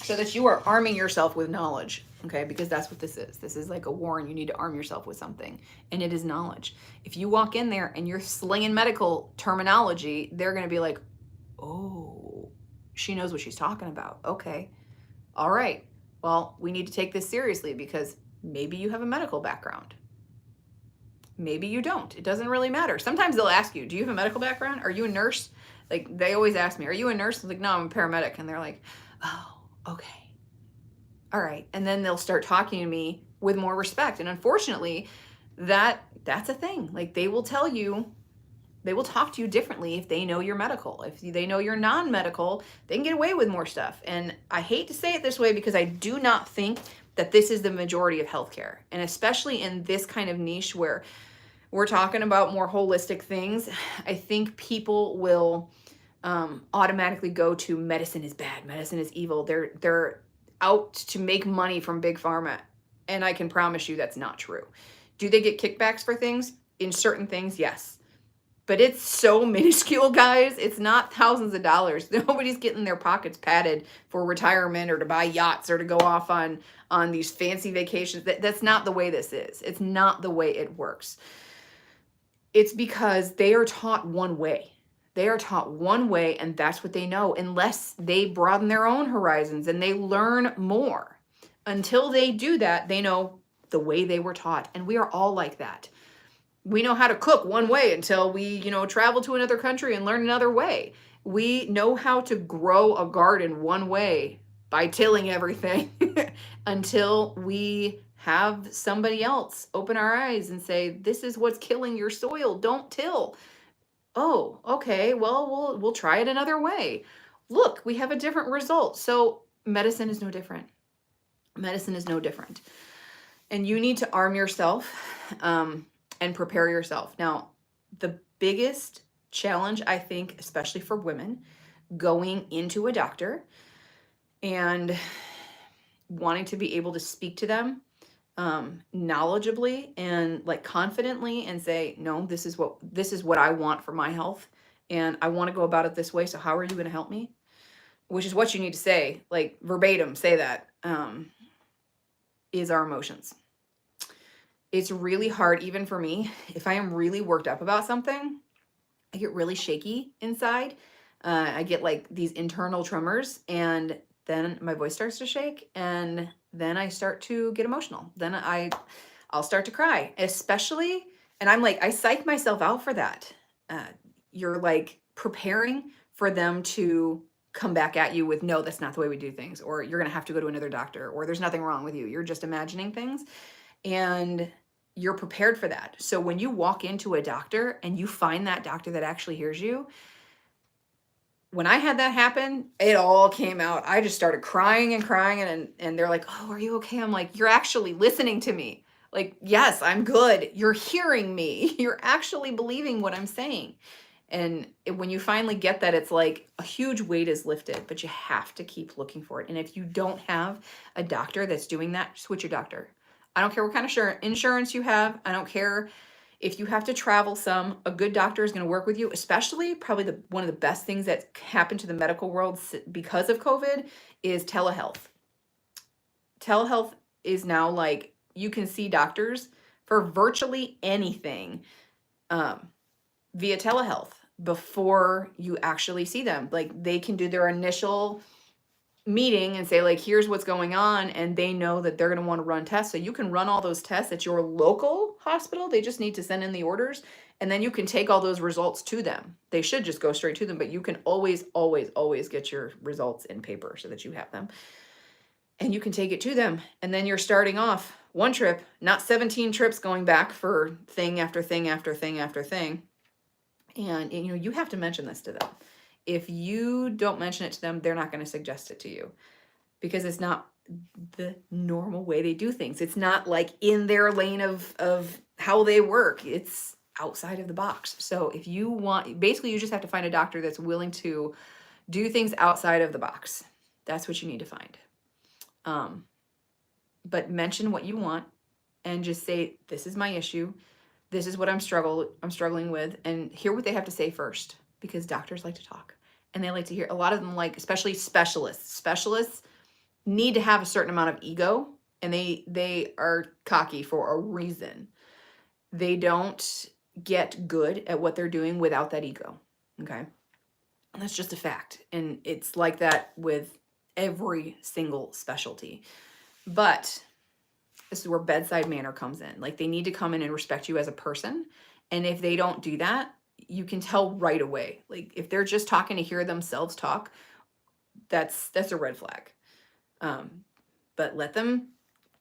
so that you are arming yourself with knowledge, okay? Because that's what this is. This is like a war, and you need to arm yourself with something, and it is knowledge. If you walk in there and you're slinging medical terminology, they're going to be like, oh, she knows what she's talking about. Okay. All right. Well, we need to take this seriously because maybe you have a medical background. Maybe you don't. It doesn't really matter. Sometimes they'll ask you, do you have a medical background? Are you a nurse? Like, they always ask me, are you a nurse? I'm like, no, I'm a paramedic. And they're like, oh, okay. All right. And then they'll start talking to me with more respect. And unfortunately, that's a thing. Like, they will tell you, they will talk to you differently if they know you're medical. If they know you're non-medical, they can get away with more stuff. And I hate to say it this way because I do not think that this is the majority of healthcare. And especially in this kind of niche where we're talking about more holistic things, I think people will automatically go to medicine is bad, medicine is evil. They're out to make money from big pharma. And I can promise you that's not true. Do they get kickbacks for things? In certain things, yes. But it's so minuscule, guys. It's not thousands of dollars. Nobody's getting their pockets padded for retirement or to buy yachts or to go off on these fancy vacations. That's not the way this is. It's not the way it works. It's because they are taught one way. They are taught one way, and that's what they know, unless they broaden their own horizons and they learn more. Until they do that, they know the way they were taught. And we are all like that. We know how to cook one way until we, travel to another country and learn another way. We know how to grow a garden one way by tilling everything until we have somebody else open our eyes and say, this is what's killing your soil. Don't till. Oh, okay. Well, we'll try it another way. Look, we have a different result. So medicine is no different. Medicine is no different. And you need to arm yourself and prepare yourself. Now, the biggest challenge, I think, especially for women, going into a doctor and wanting to be able to speak to them knowledgeably and like confidently and say, no, this is what I want for my health, and I want to go about it this way. So how are you going to help me? Which is what you need to say, like verbatim, say that, is our emotions. It's really hard, even for me, if I am really worked up about something, I get really shaky inside. I get like these internal tremors, and then my voice starts to shake, and then I start to get emotional. Then I'll start to cry, especially, and I'm like, I psych myself out for that. Uh, you're like preparing for them to come back at you with, no, that's not the way we do things, or you're going to have to go to another doctor, or there's nothing wrong with you. You're just imagining things. And you're prepared for that. So when you walk into a doctor and you find that doctor that actually hears you, when I had that happen, it all came out. I just started crying and crying, and they're like, "Oh, are you okay?" I'm like, "You're actually listening to me." Like, "Yes, I'm good. You're hearing me. You're actually believing what I'm saying." And when you finally get that, it's like a huge weight is lifted, but you have to keep looking for it. And if you don't have a doctor that's doing that, switch your doctor. I don't care what kind of insurance you have. I don't care if you have to travel some. A good doctor is going to work with you, especially probably one of the best things that happened to the medical world because of COVID is telehealth. Telehealth is now like you can see doctors for virtually anything via telehealth before you actually see them. Like they can do their initial meeting and say like, here's what's going on, and they know that they're going to want to run tests, so you can run all those tests at your local hospital. They just need to send in the orders, and then you can take all those results to them. They should just go straight to them, but you can always get your results in paper so that you have them, and you can take it to them. And then you're starting off one trip, not 17 trips going back for thing after thing after thing after thing. And you know, you have to mention this to them. If you don't mention it to them, they're not going to suggest it to you, because it's not the normal way they do things. It's not like in their lane of how they work. It's outside of the box. So if you want, basically you just have to find a doctor that's willing to do things outside of the box. That's what you need to find. But mention what you want and just say, this is my issue. This is what I'm struggling with, and hear what they have to say first, because doctors like to talk and they like to hear. A lot of them, like, especially specialists need to have a certain amount of ego, and they are cocky for a reason. They don't get good at what they're doing without that ego. Okay. And that's just a fact. And it's like that with every single specialty. But this is where bedside manner comes in. Like, they need to come in and respect you as a person. And if they don't do that, you can tell right away. Like, if they're just talking to hear themselves talk, that's a red flag. But let them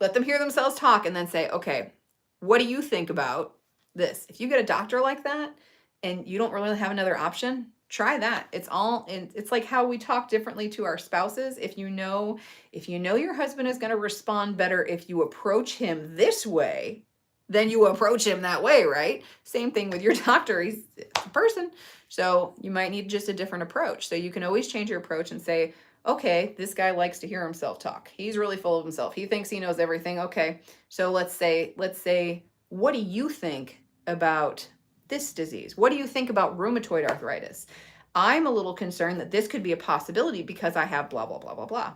hear themselves talk, and then say, okay, what do you think about this? If you get a doctor like that and you don't really have another option, try that. It's like how we talk differently to our spouses. If you know your husband is going to respond better if you approach him this way, then you approach him that way, right? Same thing with your doctor. He's a person. So you might need just a different approach. So you can always change your approach and say, okay, this guy likes to hear himself talk. He's really full of himself. He thinks he knows everything. Okay. So let's say, what do you think about this disease? What do you think about rheumatoid arthritis? I'm a little concerned that this could be a possibility because I have blah, blah, blah, blah, blah.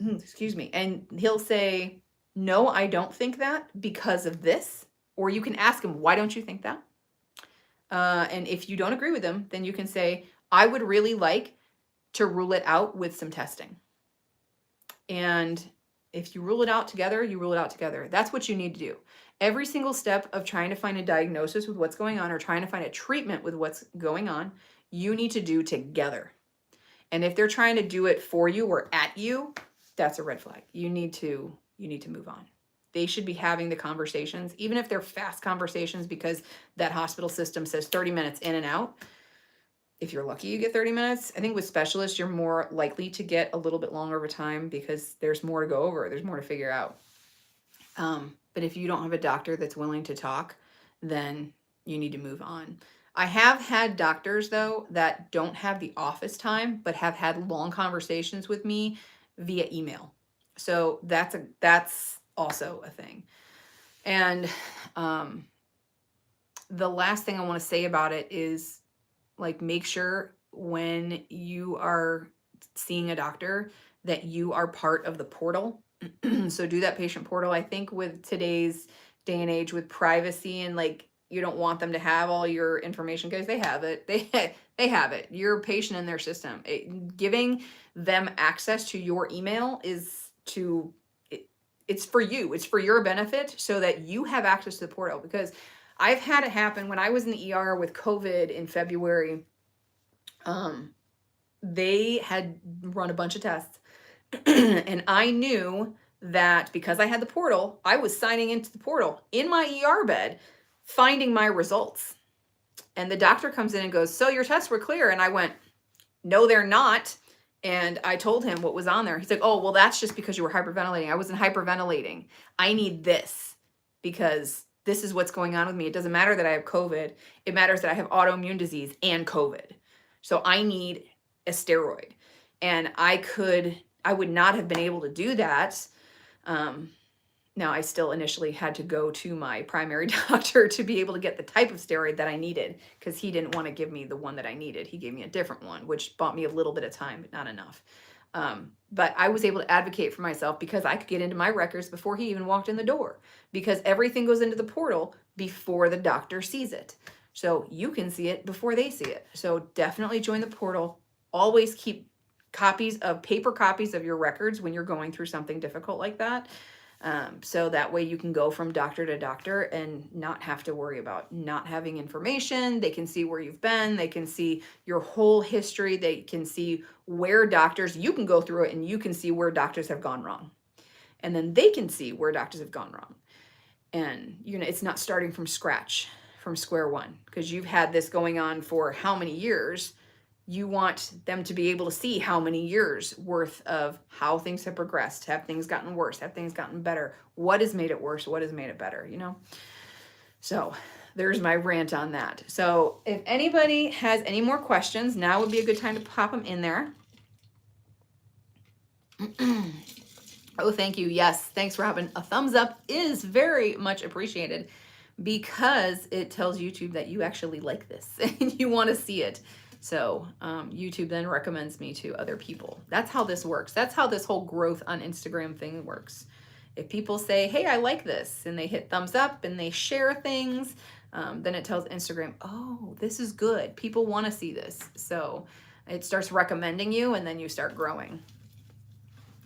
Excuse me. And he'll say, no, I don't think that because of this. Or you can ask him, why don't you think that? And if you don't agree with him, then you can say, I would really like to rule it out with some testing. And if you rule it out together, you rule it out together. That's what you need to do. Every single step of trying to find a diagnosis with what's going on, or trying to find a treatment with what's going on, you need to do together. And if they're trying to do it for you or at you, that's a red flag. You need to move on. They should be having the conversations, even if they're fast conversations, because that hospital system says 30 minutes in and out. If you're lucky, you get 30 minutes. I think with specialists, you're more likely to get a little bit longer of a time because there's more to go over. There's more to figure out. But if you don't have a doctor that's willing to talk, then you need to move on. I have had doctors though that don't have the office time, but have had long conversations with me via email. So that's also a thing. And um, the last thing I want to say about it is like make sure when you are seeing a doctor that you are part of the portal. So do that patient portal. I think with today's day and age with privacy and like you don't want them to have all your information because they have it. They have it. You're a patient in their system. Giving them access to your email is it's for you. It's for your benefit so that you have access to the portal because I've had it happen when I was in the ER with COVID in February. They had run a bunch of tests and I knew that because I had the portal, I was signing into the portal in my ER bed, finding my results. And the doctor comes in and goes, "So your tests were clear." And I went, "No, they're not." And I told him what was on there. He's like, "Oh, well, that's just because you were hyperventilating." I wasn't hyperventilating. I need this because this is what's going on with me. It doesn't matter that I have COVID. It matters that I have autoimmune disease and COVID. So I need a steroid. And I would not have been able to do that. Now, I still initially had to go to my primary doctor to be able to get the type of steroid that I needed because he didn't want to give me the one that I needed. He gave me a different one, which bought me a little bit of time, but not enough. But I was able to advocate for myself because I could get into my records before he even walked in the door because everything goes into the portal before the doctor sees it. So you can see it before they see it. So definitely join the portal. Always keep paper copies of your records when you're going through something difficult like that. So that way you can go from doctor to doctor and not have to worry about not having information. They can see where you've been. They can see your whole history. They can see where you can go through it and you can see where doctors have gone wrong. And then they can see where doctors have gone wrong. And, it's not starting from scratch, from square one, because you've had this going on for how many years. You want them to be able to see how many years worth of how things have progressed. Have things gotten worse? Have things gotten better? What has made it worse? What has made it better? So there's my rant on that. So if anybody has any more questions, now would be a good time to pop them in there. Oh, thank you. Yes. Thanks, Robin. A thumbs up is very much appreciated because it tells YouTube that you actually like this and you want to see it. So YouTube then recommends me to other people. That's how this works. That's how this whole growth on Instagram thing works. If people say, "Hey, I like this," and they hit thumbs up and they share things, then it tells Instagram, "Oh, this is good. People want to see this." So it starts recommending you and then you start growing.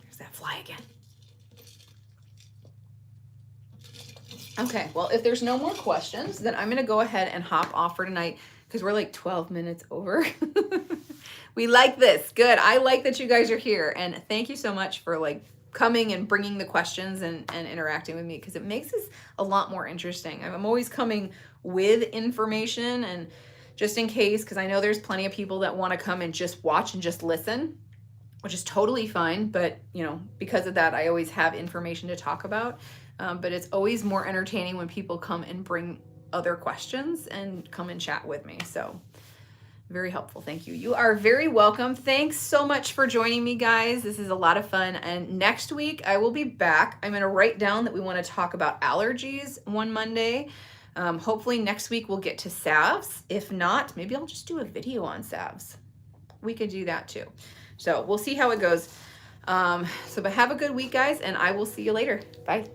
There's that fly again. Okay, well, if there's no more questions, then I'm going to go ahead and hop off for tonight because we're like 12 minutes over. We like this. Good. I like that you guys are here. And thank you so much for like coming and bringing the questions and interacting with me because it makes this a lot more interesting. I'm always coming with information and just in case, because I know there's plenty of people that want to come and just watch and just listen, which is totally fine. But, because of that, I always have information to talk about. But it's always more entertaining when people come and bring other questions and come and chat with me. So very helpful. Thank you. You are very welcome. Thanks so much for joining me, guys. This is a lot of fun. And next week I will be back. I'm going to write down that we want to talk about allergies one Monday. Hopefully next week we'll get to salves. If not, maybe I'll just do a video on salves. We could do that too. So we'll see how it goes. But have a good week, guys, and I will see you later. Bye.